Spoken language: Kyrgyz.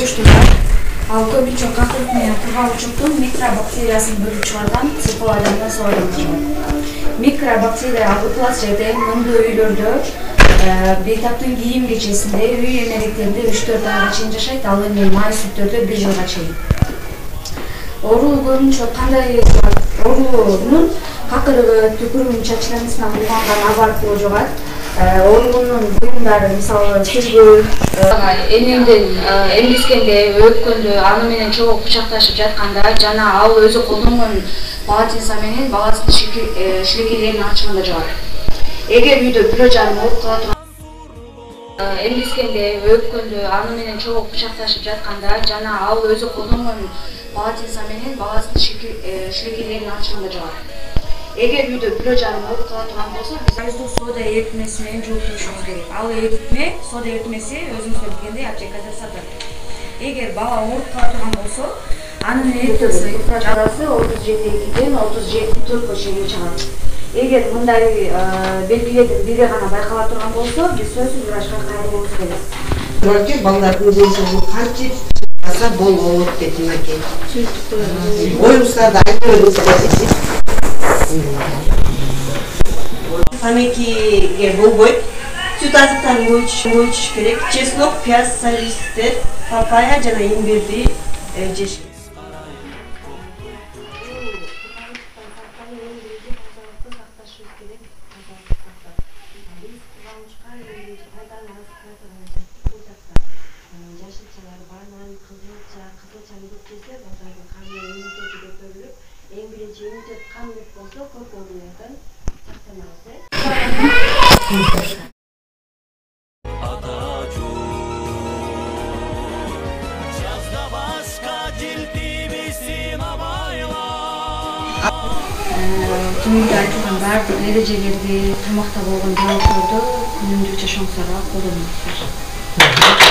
уктуруштуулар ал көбүнчө какырык менен кургавычтын микробактериясын бөлүп чыгарган циркуладардан сооронушат. Микробактерия абытлас жерде мындай үйлөрдө бейтаптын кийим кечесинде үй эмеректеринде 3-4 айга чейин жашайт, ал эми май сүттөрдө 1 жылга чейин. Оору көбүнчө кандай оорунун какырыгы, түкүрүгүнүн чачырансынан булганган абаркуу жугат. Оорунун буюмдары мисалы сүзгү, эмгискенде, өпкөндө, аны менен чогуу кучакташып жатканда жана ал өзү колдонгон полотенце менен баласынын шилекейлерин ачканда жугат. Эгер үйдө бирөө жарым ооруп кала турган эмгискенде, өпкөндө, аны менен чогуу кучакташып жатканда жана ал өзү колдонгон полотенце менен баласынын шилекейлерин ачканда жугат. Эгер үйдө бирөө жарым ооруп кала турган болсо, биз газдуу сода эритмеси менен жууп турушубуз керек. Ал эритме, сода эритмеси өзүңүздөр билгендей аптекада сатылат. Эгер бала ооруп кала турган болсо, анын температурасы 37,2-ден 37,4 чейин чыгат. Эгер мындай белгилердин бири гана байкала турган болсо, биз сөзсүз врачка кайрылууубуз керек. Балки балдардын денсаулыгы канча аса болот деп экен. Оюңуздарда айтып бериңиз. Тамекиге болбойт. Сүт азыктарын коюш керек. Чеснок, пияз, салистер, папайя жана имбирди жеш. Эң биринчи иммунитет камылып болсо, көп оорулардан сактанабыз. Төмөндө айтылган бардык эрежелерди, тамакта болгон жаңылыктарды күнүмдүк жашооңуздарга колдонуңуздар.